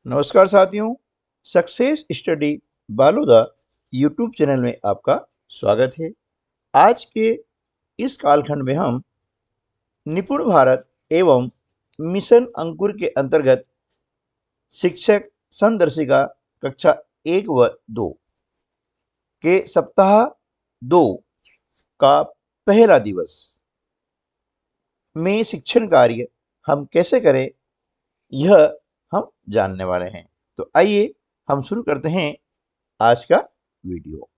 नमस्कार साथियों, success study Baluda YouTube channel में आपका स्वागत है। आज के इस कालखंड में हम निपुण भारत एवं मिशन अंकुर के अंतर्गत शिक्षक संदर्शिका कक्षा 1 व 2 के सप्ताह 2 का पहला दिवस में शिक्षण कार्य हम कैसे करें, यह हम जानने वाले हैं। तो आइए हम शुरू करते हैं आज का वीडियो।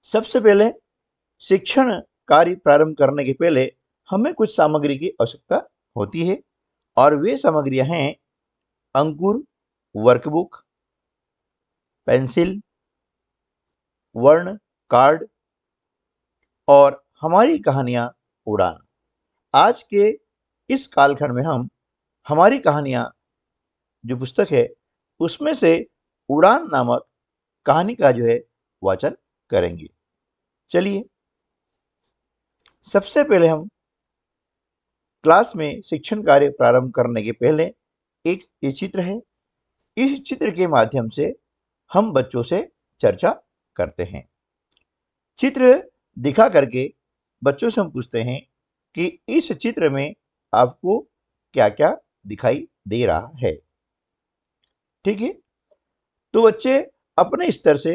सबसे पहले शिक्षण कार्य प्रारंभ करने के पहले हमें कुछ सामग्री की आवश्यकता होती है और वे सामग्रियां हैं अंकुर, वर्कबुक, पेंसिल, वर्ण कार्ड और हमारी कहानियां उड़ान। आज के इस कालखंड में हम हमारी कहानियां जो पुस्तक है उसमें से उड़ान नामक कहानी का जो है वाचन करेंगे। चलिए, सबसे पहले हम क्लास में शिक्षण कार्य प्रारंभ करने के पहले एक ये चित्र है। इस चित्र के माध्यम से हम बच्चों से चर्चा करते हैं। चित्र दिखा करके बच्चों से हम पूछते हैं कि इस चित्र में आपको क्या क्या दिखाई दे रहा है। ठीक है, तो बच्चे अपने स्तर से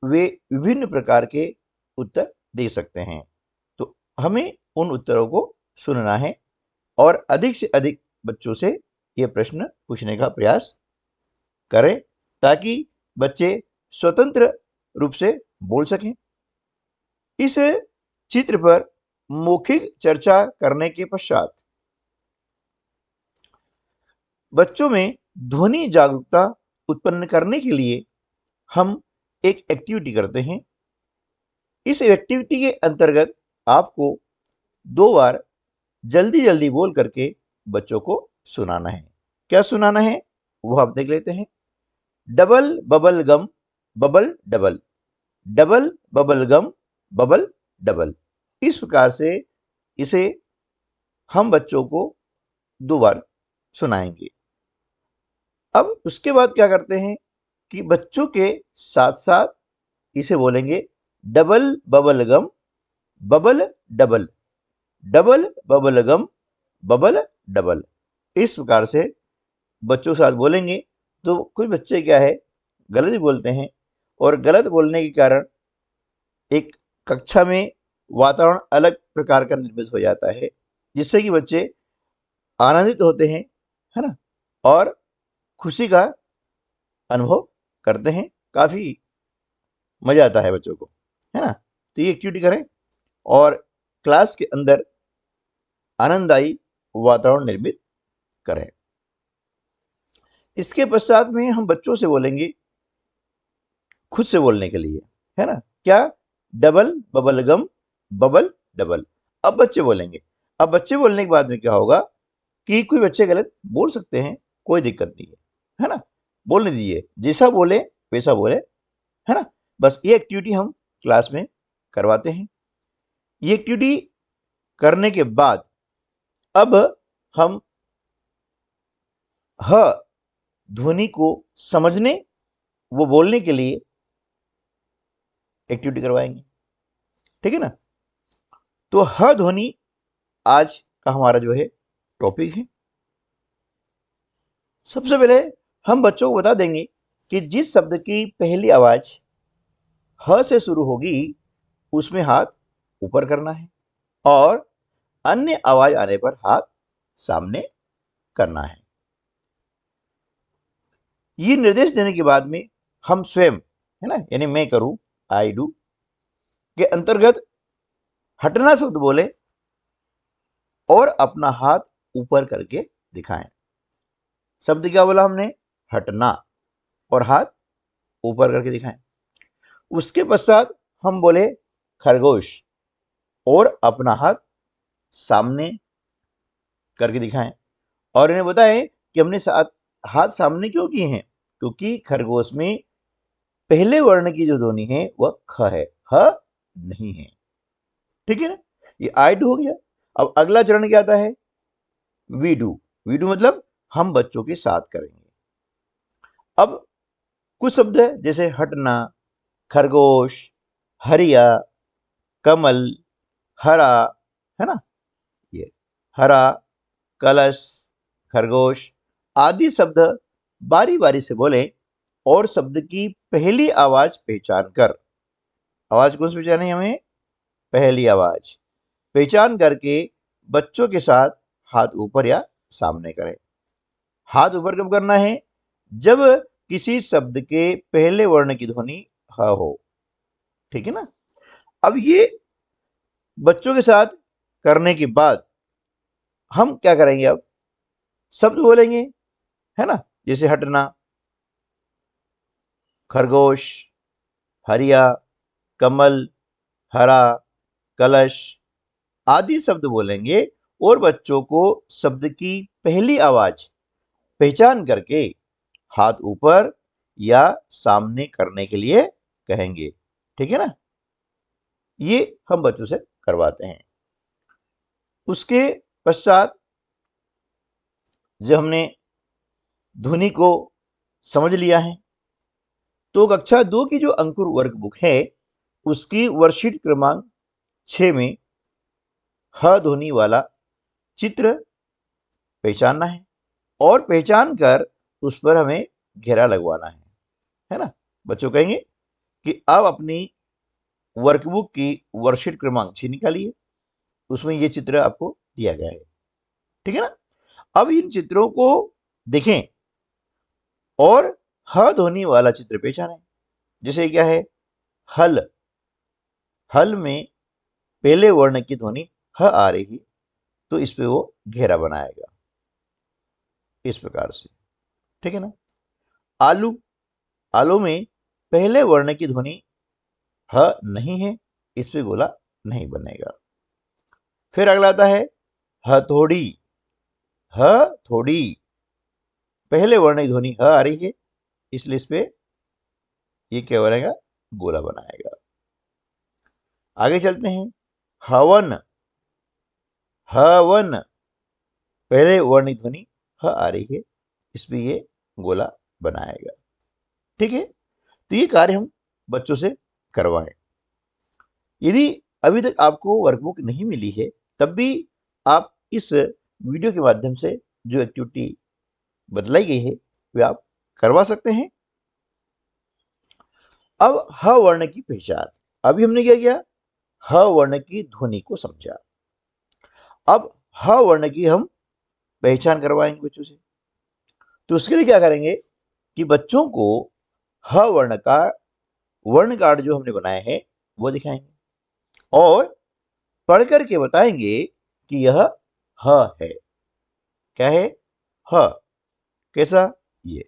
वे विभिन्न प्रकार के उत्तर दे सकते हैं। तो हमें उन उत्तरों को सुनना है और अधिक से अधिक बच्चों से ये प्रश्न पूछने का प्रयास करें ताकि बच्चे स्वतंत्र रूप से बोल सकें। इस चित्र पर मौखिक चर्चा करने के पश्चात बच्चों में ध्वनि जागरूकता उत्पन्न करने के लिए हम एक एक्टिविटी करते हैं। इस एक्टिविटी के अंतर्गत आपको 2 बार जल्दी जल्दी बोल करके बच्चों को सुनाना है। क्या सुनाना है वो आप देख लेते हैं। Double bubble gum bubble double, double bubble gum bubble double. इस प्रकार से इसे हम बच्चों को 2 बार सुनाएंगे। अब उसके बाद क्या करते हैं कि बच्चों के साथ साथ इसे बोलेंगे double bubble gum bubble double, double bubble gum bubble double. इस प्रकार से बच्चों के साथ बोलेंगे तो कुछ बच्चे क्या है गलत ही बोलते हैं और गलत बोलने के कारण एक कक्षा में वातावरण अलग प्रकार का निर्मित हो जाता है, जिससे कि बच्चे आनंदित होते हैं, है ना, और खुशी का अनुभव करते हैं। काफी मजा आता है बच्चों को, है ना। तो ये एक्टिविटी करें और क्लास के अंदर आनंददायी वातावरण निर्मित करें। इसके पश्चात में हम बच्चों से बोलेंगे खुद से बोलने के लिए, है ना। क्या? Double bubble gum bubble double. अब बच्चे बोलेंगे। अब बच्चे बोलने के बाद में क्या होगा कि कोई बच्चे गलत बोल सकते हैं, कोई दिक्कत नहीं है ना। बोलने दीजिए, जैसा बोले वैसा बोले, है ना। बस ये एक्टिविटी हम क्लास में करवाते हैं। ये एक्टिविटी करने के बाद अब हम ह ध्वनि को समझने वो बोलने के लिए एक्टिविटी करवाएंगे। ठीक है ना। तो ह ध्वनि आज का हमारा जो है टॉपिक है। सबसे पहले हम बच्चों को बता देंगे कि जिस शब्द की पहली आवाज ह से शुरू होगी उसमें हाथ ऊपर करना है और अन्य आवाज आने पर हाथ सामने करना है। ये निर्देश देने के बाद में हम स्वयं, है ना, यानी मैं करूं, आई डू के अंतर्गत हटना शब्द बोले और अपना हाथ ऊपर करके दिखाएं। शब्द क्या बोला हमने? हटना, और हाथ ऊपर करके दिखाएं। उसके पश्चात हम बोले खरगोश और अपना हाथ सामने करके दिखाएं। और इन्हें बताएं कि हमने हाथ सामने क्यों किए हैं, क्योंकि खरगोश में पहले वर्ण की जो ध्वनि है वह ख है, ह नहीं है। ठीक है ना। ये आई डू हो गया। अब अगला चरण क्या आता है? We do. वी डू मतलब हम बच्चों के साथ करेंगे। अब कुछ शब्द है जैसे हटना, खरगोश, हरिया, कमल, हरा, है ना, ये हरा, कलश, खरगोश आदि शब्द बारी बारी से बोलें और शब्द की पहली आवाज पहचान कर, आवाज कौन सी पहचानी हमें, पहली आवाज पहचान करके बच्चों के साथ हाथ ऊपर या सामने करें। हाथ ऊपर कब करना है, जब किसी शब्द के पहले वर्ण की ध्वनि ह हो, ठीक है ना। अब ये बच्चों के साथ करने के बाद हम क्या करेंगे, अब शब्द बोलेंगे, है ना, जैसे हटना, खरगोश, हरिया, कमल, हरा, कलश आदि शब्द बोलेंगे और बच्चों को शब्द की पहली आवाज पहचान करके हाथ ऊपर या सामने करने के लिए कहेंगे, ठीक है ना। ये हम बच्चों से करवाते हैं। उसके पश्चात जब हमने ध्वनि को समझ लिया है तो कक्षा 2 की जो अंकुर वर्कबुक है उसकी वर्कशीट क्रमांक 6 में ह ध्वनि वाला चित्र पहचानना है और पहचान कर उस पर हमें घेरा लगवाना है ना। बच्चों कहेंगे कि अब अपनी वर्कबुक की वर्कशीट क्रमांक 6 निकालिए, उसमें ये चित्र आपको दिया गया है, ठीक है ना। अब इन चित्रों को देखें और ह ध्वनि वाला चित्र पहचानें। जैसे क्या है, हल, हल में पहले वर्ण की ध्वनि ह आ रही है तो इस पे वो घेरा बनाएगा इस प्रकार से, ठीक है ना। आलू, आलू में पहले वर्ण की ध्वनि ह नहीं है, इस पे गोला नहीं बनेगा। फिर अगला आता है हथौड़ी, हथौड़ी पहले वर्ण की ध्वनि ह आ रही है इसलिए इस पे ये क्या बनेगा, गोला बनाएगा। आगे चलते हैं, हवन, हवन पहले वर्ण की ध्वनि ह आ रही है इसमें ये गोला बनाएगा, ठीक है। तो ये कार्य हम बच्चों से करवाएं। यदि अभी तक आपको वर्कबुक नहीं मिली है तब भी आप इस वीडियो के माध्यम से जो एक्टिविटी बतलाई गई है वे आप करवा सकते हैं। अब ह वर्ण की पहचान, अभी हमने क्या किया, ह वर्ण की ध्वनि को समझा। अब ह वर्ण की हम पहचान करवाएंगे बच्चों से। तो उसके लिए क्या करेंगे कि बच्चों को ह वर्ण कार्ड जो हमने बनाए हैं वो दिखाएंगे और पढ़ करके बताएंगे कि यह ह है, क्या है, ह, कैसा, ये,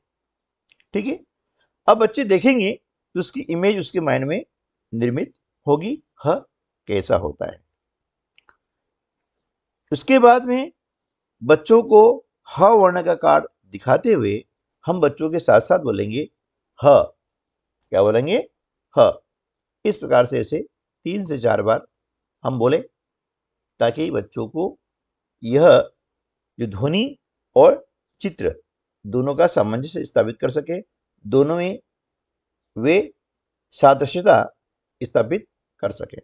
ठीक है। अब बच्चे देखेंगे तो उसकी इमेज उसके माइंड में निर्मित होगी, ह कैसा होता है। उसके बाद में बच्चों को ह वर्ण का कार्ड दिखाते हुए हम बच्चों के साथ साथ बोलेंगे ह, क्या बोलेंगे, ह। इस प्रकार से ऐसे 3 से 4 बार हम बोले ताकि बच्चों को यह जो ध्वनि और चित्र दोनों का सामंजस्य स्थापित कर सके, दोनों में वे सादृश्यता स्थापित कर सके।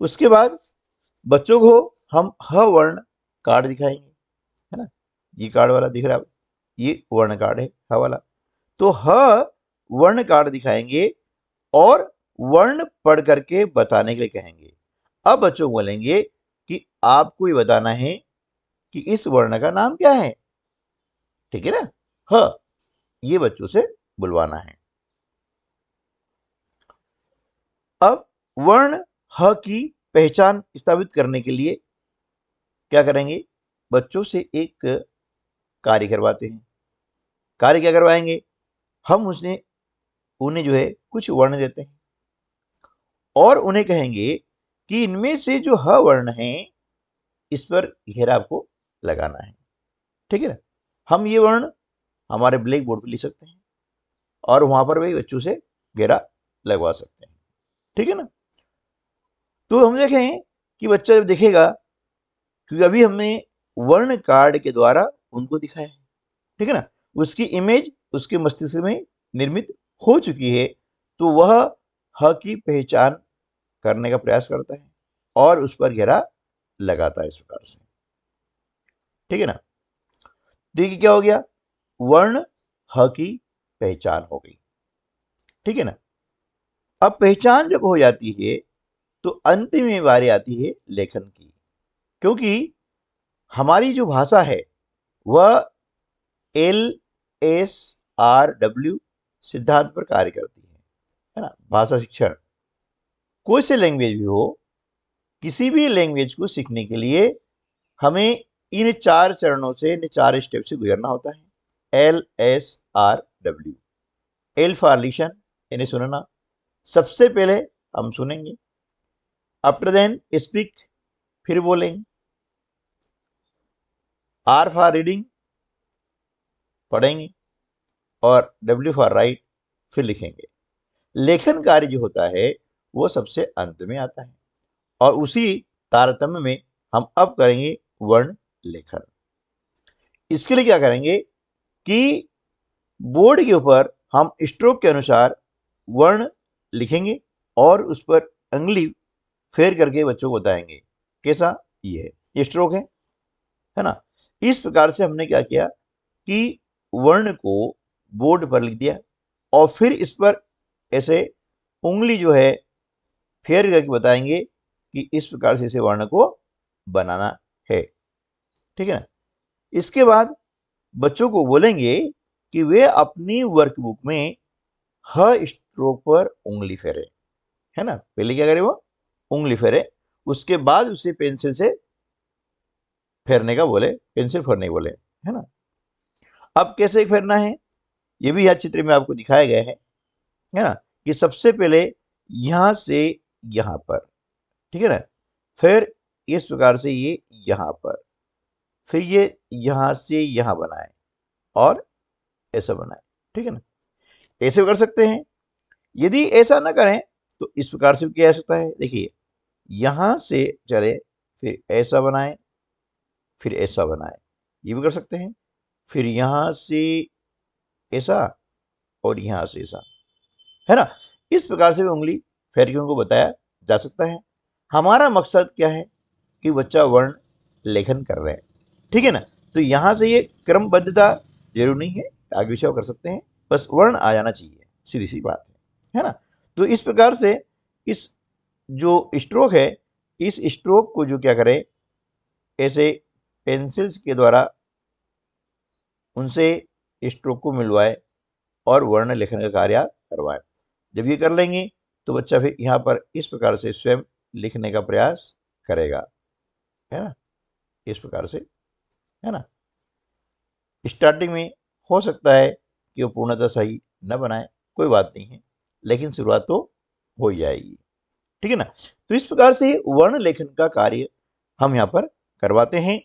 उसके बाद बच्चों को हम ह वर्ण कार्ड दिखाएंगे, है ना, ये कार्ड वाला दिख रहा है, ये वर्ण कार्ड है ह वाला। तो ह वर्ण कार्ड दिखाएंगे और वर्ण पढ़ करके बताने के लिए कहेंगे। अब बच्चों को बोलेंगे कि आपको ये बताना है कि इस वर्ण का नाम क्या है, ठीक है ना, ह, ये बच्चों से बुलवाना है। अब वर्ण ह की पहचान स्थापित करने के लिए क्या करेंगे, बच्चों से एक कार्य करवाते हैं। कार्य क्या करवाएंगे, हम उन्हें जो है कुछ वर्ण देते हैं और उन्हें कहेंगे कि इनमें से जो ह वर्ण है इस पर घेरा आपको लगाना है, ठीक है ना। हम ये वर्ण हमारे ब्लैक बोर्ड पर लिख सकते हैं और वहां पर भी बच्चों से घेरा लगवा सकते हैं, ठीक है ना। तो हम देखें कि बच्चा जब देखेगा, क्योंकि अभी हमने वर्ण कार्ड के द्वारा उनको दिखाया है, ठीक है ना। उसकी इमेज उसके मस्तिष्क में निर्मित हो चुकी है, तो वह ह की पहचान करने का प्रयास करता है और उस पर घेरा लगाता है इस प्रकार से, ठीक है ना। देखिए क्या हो गया, वर्ण ह की पहचान हो गई, ठीक है ना। अब पहचान जब हो जाती है तो अंतिम में बारी आती है लेखन की, क्योंकि हमारी जो भाषा है वह LSRW सिद्धांत पर कार्य करती है ना। भाषा शिक्षण कोई से लैंग्वेज भी हो, किसी भी लैंग्वेज को सीखने के लिए हमें इन 4 चरणों से, इन 4 स्टेप से गुजरना होता है। LSRW, L फॉर लिसन, यानी सुनना। सबसे पहले हम सुनेंगे, आफ्टर देन स्पीक, फिर बोलेंगे। R फॉर रीडिंग, पढ़ेंगे। और W फॉर राइट, फिर लिखेंगे। लेखन कार्य जो होता है वो सबसे अंत में आता है, और उसी तारतम्य में हम अब करेंगे वर्ण लेखन। इसके लिए क्या करेंगे कि बोर्ड के ऊपर हम स्ट्रोक के अनुसार वर्ण लिखेंगे और उस पर अंगुली फेर करके बच्चों को बताएंगे कैसा, ये स्ट्रोक है ना। इस प्रकार से हमने क्या किया कि वर्ण को बोर्ड पर लिख दिया और फिर इस पर ऐसे उंगली जो है फेर करके बताएंगे कि इस प्रकार से इसे वर्ण को बनाना है, ठीक है ना। इसके बाद बच्चों को बोलेंगे कि वे अपनी वर्कबुक में ह स्ट्रोक पर उंगली फेरे, है ना। पहले क्या करे, वो उंगली फेरे, उसके बाद उसे पेंसिल से फेरने का बोले, पेंसिल फेरने बोले, है ना। अब कैसे फेरना है ये भी यह चित्र में आपको दिखाया गया है ना। कि सबसे पहले यहां से यहां पर, ठीक है ना। फिर इस प्रकार से ये यहां पर, फिर ये यहां से यहां बनाए और ऐसा बनाए, ठीक है ना। ऐसे कर सकते हैं। यदि ऐसा ना करें तो इस प्रकार से भी किया जा सकता है। देखिए यहां से चले, फिर ऐसा बनाए, फिर ऐसा बनाए, ये भी कर सकते हैं। फिर यहां से ऐसा और यहां से ऐसा, है ना। इस प्रकार से भी उंगली फेर के उनको बताया जा सकता है। हमारा मकसद क्या है कि बच्चा वर्ण लेखन कर रहे हैं, ठीक है ना। तो यहां से ये क्रमबद्धता जरूर नहीं है, आगे विषय कर सकते हैं, बस वर्ण आ जाना चाहिए, सीधी सी बात है ना। तो इस प्रकार से इस जो स्ट्रोक है, इस स्ट्रोक को जो क्या करें, ऐसे पेंसिल्स के द्वारा उनसे स्ट्रोक को मिलवाए और वर्ण लेखन का कार्य करवाएं। जब ये कर लेंगे तो बच्चा फिर यहाँ पर इस प्रकार से स्वयं लिखने का प्रयास करेगा, है ना। इस प्रकार से, है ना। स्टार्टिंग में हो सकता है कि वो पूर्णतः सही न बनाए, कोई बात नहीं है, लेकिन शुरुआत तो हो ही जाएगी, ठीक है ना। तो इस प्रकार से वर्ण लेखन का कार्य हम यहाँ पर करवाते हैं।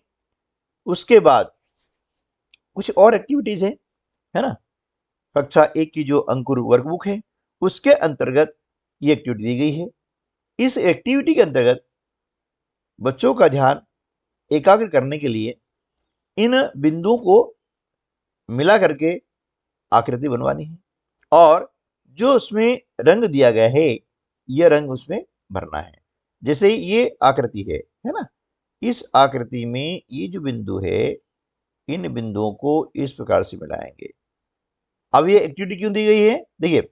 उसके बाद कुछ और एक्टिविटीज है ना। कक्षा 1 की जो अंकुर वर्कबुक है उसके अंतर्गत ये एक्टिविटी दी गई है। इस एक्टिविटी के अंतर्गत बच्चों का ध्यान एकाग्र करने के लिए इन बिंदुओं को मिला करके आकृति बनवानी है, और जो उसमें रंग दिया गया है यह रंग उसमें भरना है। जैसे ये आकृति है ना। इस आकृति में ये जो बिंदु है, इन बिंदुओं को इस प्रकार से मिलाएंगे। अब ये एक्टिविटी क्यों दी गई है, देखिए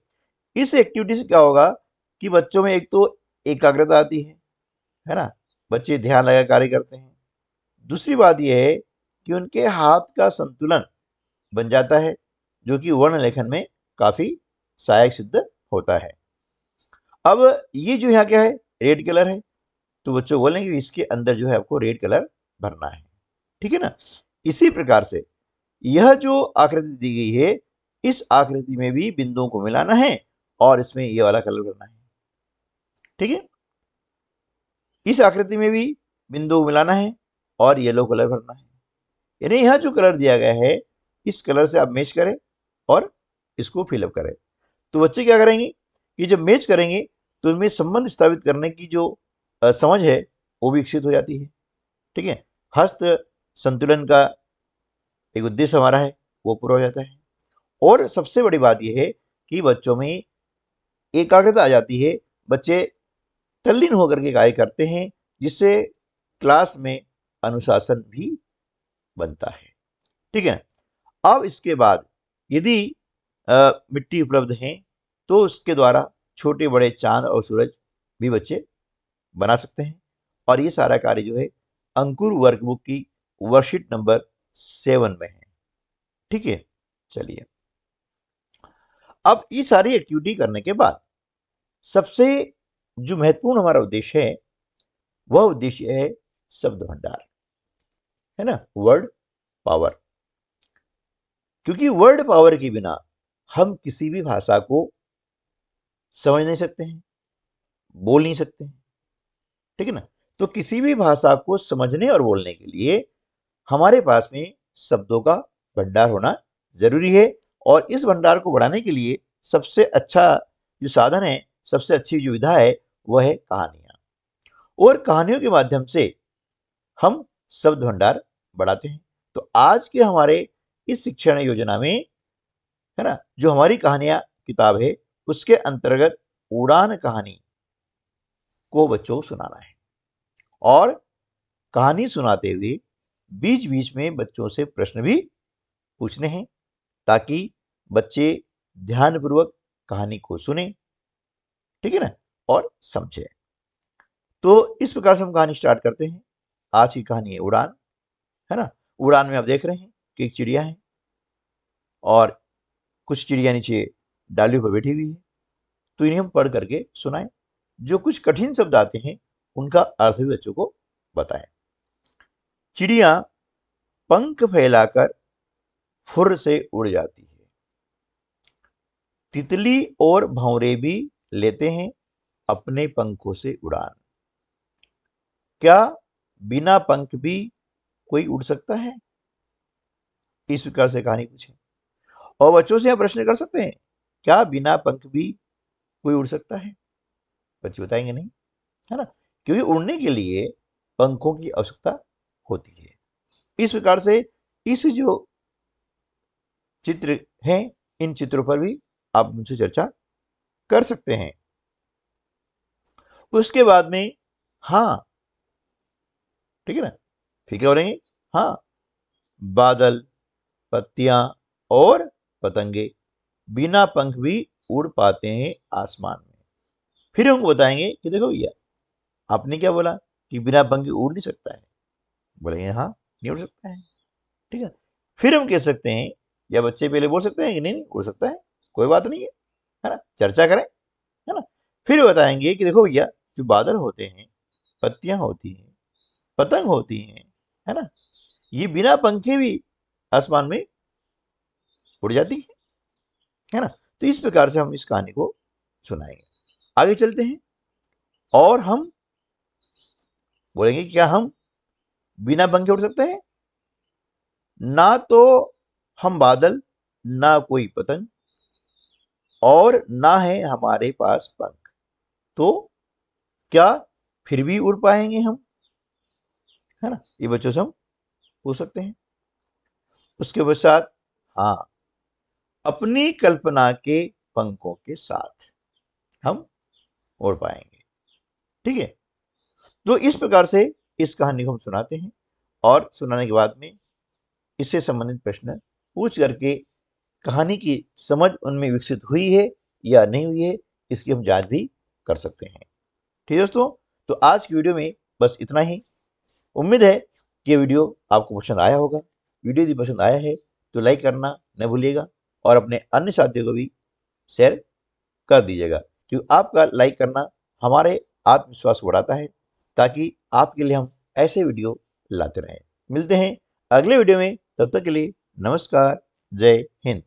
इस एक्टिविटी से क्या होगा कि बच्चों में एक तो एकाग्रता आती है ना। बच्चे ध्यान लगा कार्य करते हैं। दूसरी बात यह है कि उनके हाथ का संतुलन बन जाता है, जो कि वर्ण लेखन में काफी सहायक सिद्ध होता है। अब ये जो यहाँ क्या है, रेड कलर है, तो बच्चों बोलेंगे इसके अंदर जो है आपको रेड कलर भरना है, ठीक है ना। इसी प्रकार से यह जो आकृति दी गई है, इस आकृति में भी बिंदुओं को मिलाना है और इसमें यह वाला कलर भरना है, ठीक है। इस आकृति में भी बिंदु मिलाना है और येलो कलर भरना है। यानी यहाँ जो कलर दिया गया है इस कलर से आप मैच करें और इसको फिलअप करें। तो बच्चे क्या करेंगे कि जब मैच करेंगे तो इनमें संबंध स्थापित करने की जो समझ है वो भी विकसित हो जाती है, ठीक है। हस्त संतुलन का एक उद्देश्य हमारा है वो पूरा हो जाता है। और सबसे बड़ी बात यह है कि बच्चों में एकाग्रता आ जाती है, बच्चे तल्लीन होकर के कार्य करते हैं, जिससे क्लास में अनुशासन भी बनता है। ठीक है ना। अब इसके बाद यदि मिट्टी उपलब्ध है तो उसके द्वारा छोटे बड़े चांद और सूरज भी बच्चे बना सकते हैं। और ये सारा कार्य जो है अंकुर वर्कबुक की वर्कशीट नंबर 7 में है। ठीक है, चलिए अब ये सारी एक्टिविटी करने के बाद सबसे जो महत्वपूर्ण हमारा उद्देश्य है वह उद्देश्य है शब्द भंडार, है ना, वर्ड पावर। क्योंकि वर्ड पावर के बिना हम किसी भी भाषा को समझ नहीं सकते हैं, बोल नहीं सकते हैं। ठीक है ना। तो किसी भी भाषा को समझने और बोलने के लिए हमारे पास में शब्दों का भंडार होना जरूरी है। और इस भंडार को बढ़ाने के लिए सबसे अच्छा जो साधन है, सबसे अच्छी जो विधा है वह है कहानियां। और कहानियों के माध्यम से हम शब्द भंडार बढ़ाते हैं। तो आज के हमारे इस शिक्षण योजना में, है ना, जो हमारी कहानियां किताब है उसके अंतर्गत उड़ान कहानी को बच्चों को सुनाना है। और कहानी सुनाते हुए बीच बीच में बच्चों से प्रश्न भी पूछने हैं, ताकि बच्चे ध्यानपूर्वक कहानी को सुने, ठीक है ना, और समझे। तो इस प्रकार से हम कहानी स्टार्ट करते हैं। आज की कहानी है उड़ान, है ना। उड़ान में आप देख रहे हैं कि एक चिड़िया है और कुछ चिड़िया नीचे डालियों पर बैठी हुई है। तो इन्हें हम पढ़ करके सुनाएं। जो कुछ कठिन शब्द आते हैं उनका अर्थ भी बच्चों को बताएं। चिड़िया पंख फैलाकर फुर्र से उड़ जाती है। तितली और भंवरे भी लेते हैं अपने पंखों से उड़ान। क्या बिना पंख भी कोई उड़ सकता है? इस प्रकार से कहानी पूछे। और बच्चों से आप प्रश्न कर सकते हैं, क्या बिना पंख भी कोई उड़ सकता है? बच्चे बताएंगे नहीं, है ना, क्योंकि उड़ने के लिए पंखों की आवश्यकता होती है। इस प्रकार से इस जो चित्र हैं इन चित्रों पर भी आप मुझसे चर्चा कर सकते हैं। उसके बाद में हाँ, ठीक है ना, फिर क्या करेंगे? हाँ, बादल, पत्तियां और पतंगे बिना पंख भी उड़ पाते हैं आसमान में। फिर हम बताएंगे कि देखो भैया, आपने क्या बोला कि बिना पंख के उड़ नहीं सकता है। बोलेंगे हाँ, नहीं उड़ सकता है। ठीक है। फिर हम कह सकते हैं, या बच्चे पहले बोल सकते हैं कि नहीं नहीं उड़ सकता है, कोई बात नहीं है ना, चर्चा करें, है ना। फिर बताएंगे कि देखो भैया, जो बादल होते हैं, पत्तियां होती हैं, पतंग होती हैं, है ना, ये बिना पंखे भी आसमान में उड़ जाती है ना। तो इस प्रकार से हम इस कहानी को सुनाएंगे। आगे चलते हैं और हम बोलेंगे क्या हम बिना पंखे उड़ सकते हैं? ना तो हम बादल, ना कोई पतंग, और ना है हमारे पास पंख, तो क्या फिर भी उड़ पाएंगे हम? है ना, ये बच्चों से हम पूछ सकते हैं। उसके पश्चात हाँ, अपनी कल्पना के पंखों के साथ हम उड़ पाएंगे। ठीक है। तो इस प्रकार से इस कहानी को हम सुनाते हैं और सुनाने के बाद में इससे संबंधित प्रश्न पूछ करके कहानी की समझ उनमें विकसित हुई है या नहीं हुई है, इसकी हम जांच भी कर सकते हैं। ठीक है दोस्तों, तो आज की वीडियो में बस इतना ही। उम्मीद है कि वीडियो आपको पसंद आया होगा। वीडियो यदि पसंद आया है तो लाइक करना न भूलिएगा और अपने अन्य साथियों को भी शेयर कर दीजिएगा, क्योंकि आपका लाइक करना हमारे आत्मविश्वास को बढ़ाता है, ताकि आपके लिए हम ऐसे वीडियो लाते रहें। मिलते हैं अगले वीडियो में, तब तक के लिए नमस्कार, जय हिंद।